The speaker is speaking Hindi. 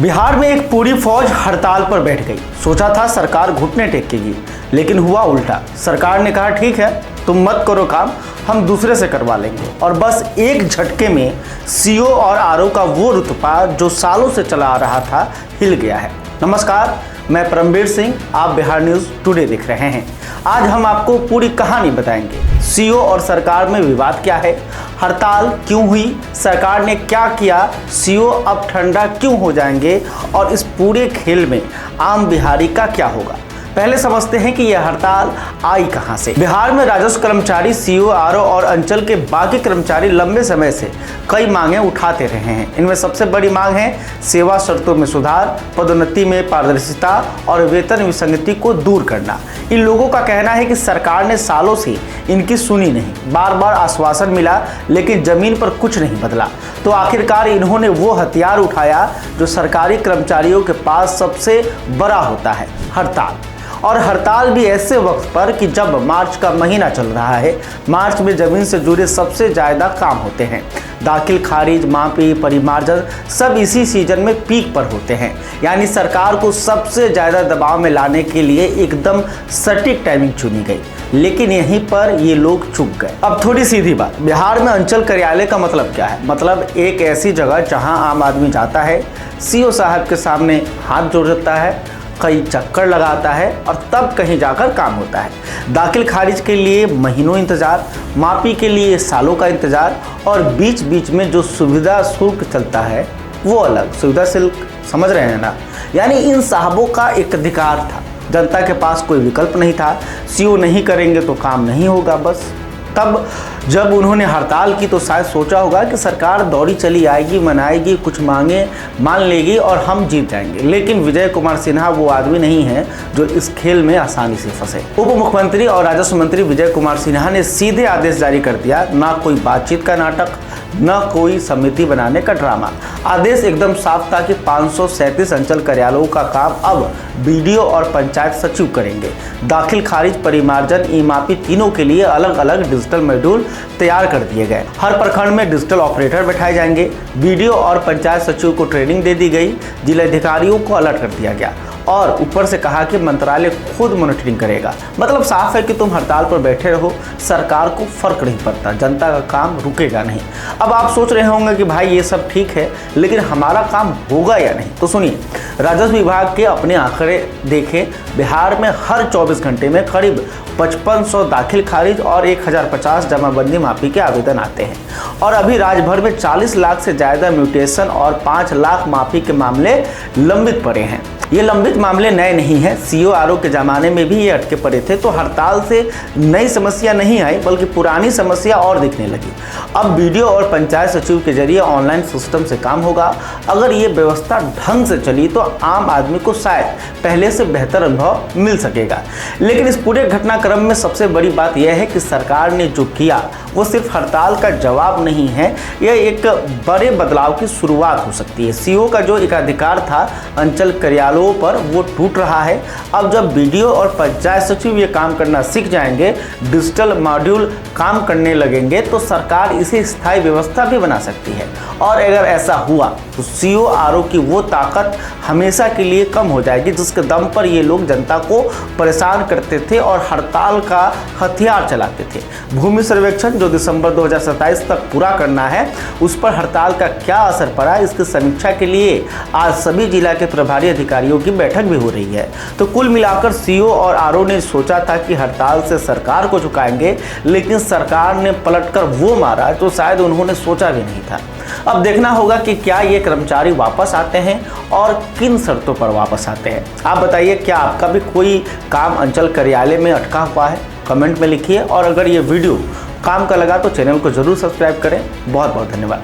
बिहार में एक पूरी फौज हड़ताल पर बैठ गई। सोचा था सरकार घुटने टेकेगी, लेकिन हुआ उल्टा। सरकार ने कहा ठीक है, तुम मत करो काम, हम दूसरे से करवा लेंगे। और बस एक झटके में सीओ और आरओ का वो रुतबा जो सालों से चला आ रहा था हिल गया है। नमस्कार, मैं परमवीर सिंह, आप बिहार न्यूज़ टुडे देख रहे हैं। आज हम आपको पूरी कहानी बताएंगे। सीओ और सरकार में विवाद क्या है, हड़ताल क्यों हुई, सरकार ने क्या किया, सीओ अब ठंडा क्यों हो जाएंगे और इस पूरे खेल में आम बिहारी का क्या होगा। पहले समझते हैं कि यह हड़ताल आई कहां से। बिहार में राजस्व कर्मचारी, सीओ, आरओ और अंचल के बाकी कर्मचारी लंबे समय से कई मांगें उठाते रहे हैं। इनमें सबसे बड़ी मांग है सेवा शर्तों में सुधार, पदोन्नति में पारदर्शिता और वेतन विसंगति को दूर करना। इन लोगों का कहना है कि सरकार ने सालों से इनकी सुनी नहीं, बार बार आश्वासन मिला लेकिन जमीन पर कुछ नहीं बदला। तो आखिरकार इन्होंने वो हथियार उठाया जो सरकारी कर्मचारियों के पास सबसे बड़ा होता है, हड़ताल। और हड़ताल भी ऐसे वक्त पर कि जब मार्च का महीना चल रहा है। मार्च में जमीन से जुड़े सबसे ज़्यादा काम होते हैं। दाखिल खारिज, मापी, परिमार्जन सब इसी सीजन में पीक पर होते हैं। यानी सरकार को सबसे ज़्यादा दबाव में लाने के लिए एकदम सटीक टाइमिंग चुनी गई। लेकिन यहीं पर ये लोग चूक गए। अब थोड़ी सीधी बात, बिहार में अंचल कार्यालय का मतलब क्या है? मतलब एक ऐसी जगह जहां आम आदमी जाता है, सीओ साहब के सामने हाथ जोड़ता है, कई चक्कर लगाता है और तब कहीं जाकर काम होता है। दाखिल खारिज के लिए महीनों इंतज़ार, मापी के लिए सालों का इंतज़ार और बीच बीच में जो सुविधा शुल्क चलता है वो अलग, सुविधा शुल्क, समझ रहे हैं ना। यानी इन साहबों का एक अधिकार था, जनता के पास कोई विकल्प नहीं था। सीओ नहीं करेंगे तो काम नहीं होगा बस। तब जब उन्होंने हड़ताल की तो शायद सोचा होगा कि सरकार दौड़ी चली आएगी, मनाएगी, कुछ मांगे मान लेगी और हम जीत जाएंगे। लेकिन विजय कुमार सिन्हा वो आदमी नहीं है जो इस खेल में आसानी से फंसे। उप मुख्यमंत्री और राजस्व मंत्री विजय कुमार सिन्हा ने सीधे आदेश जारी कर दिया, ना कोई बातचीत का नाटक, न कोई समिति बनाने का ड्रामा। आदेश एकदम साफ था कि 537 अंचल कार्यालयों का काम अब बीडीओ और पंचायत सचिव करेंगे। दाखिल खारिज, परिमार्जन, ई-मापी तीनों के लिए अलग अलग डिजिटल मॉड्यूल तैयार कर दिए गए। हर प्रखंड में डिजिटल ऑपरेटर बैठाए जाएंगे। बीडीओ और पंचायत सचिव को ट्रेनिंग दे दी गई। जिलाधिकारियों को अलर्ट कर दिया गया और ऊपर से कहा कि मंत्रालय खुद मॉनिटरिंग करेगा। मतलब साफ है कि तुम हड़ताल पर बैठे रहो, सरकार को फर्क नहीं पड़ता, जनता का काम रुकेगा नहीं। अब आप सोच रहे होंगे कि भाई ये सब ठीक है, लेकिन हमारा काम होगा या नहीं? तो सुनिए, राजस्व विभाग के अपने आंकड़े देखें। बिहार में हर 24 घंटे में करीब 5500 दाखिल खारिज और 1050 जमाबंदी माफी के आवेदन आते हैं। और अभी राज्यभर में 40 लाख से ज़्यादा म्यूटेशन और 5 लाख माफी के मामले लंबित पड़े हैं। ये लंबित मामले नए नहीं हैं, सीओ आरओ के ज़माने में भी ये अटके पड़े थे। तो हड़ताल से नई समस्या नहीं आई, बल्कि पुरानी समस्या और दिखने लगी। अब बीडीओ और पंचायत सचिव के जरिए ऑनलाइन सिस्टम से काम होगा। अगर ये व्यवस्था ढंग से चली तो आम आदमी को शायद पहले से बेहतर अनुभव मिल सकेगा। लेकिन इस पूरे घटनाक्रम में सबसे बड़ी बात यह है कि सरकार ने जो किया वो सिर्फ हड़ताल का जवाब नहीं है, यह एक बड़े बदलाव की शुरुआत हो सकती है। सीओ का जो एकाधिकार था अंचल कार्यालयों पर वो टूट रहा है। अब जब बीडीओ और पंचायत सचिव ये काम करना सीख जाएंगे, डिजिटल मॉड्यूल काम करने लगेंगे, तो सरकार इसे स्थायी व्यवस्था भी बना सकती है। और अगर ऐसा हुआ तो सीओ आरओ की वो ताकत हमेशा के लिए कम हो जाएगी जिसके दम पर ये लोग जनता को परेशान करते थे और हड़ताल का हथियार चलाते थे। भूमि सर्वेक्षण जो दिसंबर 2027 तक पूरा करना है, उस पर हड़ताल का क्या असर पड़ा, इसकी समीक्षा के लिए आज सभी जिला के प्रभारी अधिकारियों की बैठक भी हो रही है। तो कुल मिलाकर सीओ और आरओ ने सोचा था कि हड़ताल से सरकार को झुकाएंगे, लेकिन सरकार ने पलटकर वो मारा जो शायद उन्होंने सोचा भी नहीं था। अब देखना होगा कि क्या ये कर्मचारी वापस आते हैं और किन शर्तों पर वापस आते हैं। आप बताइए, क्या आपका भी कोई काम अंचल कार्यालय में अटका हुआ है? कमेंट में लिखिए। और अगर ये वीडियो काम का लगा तो चैनल को जरूर सब्सक्राइब करें। बहुत बहुत धन्यवाद।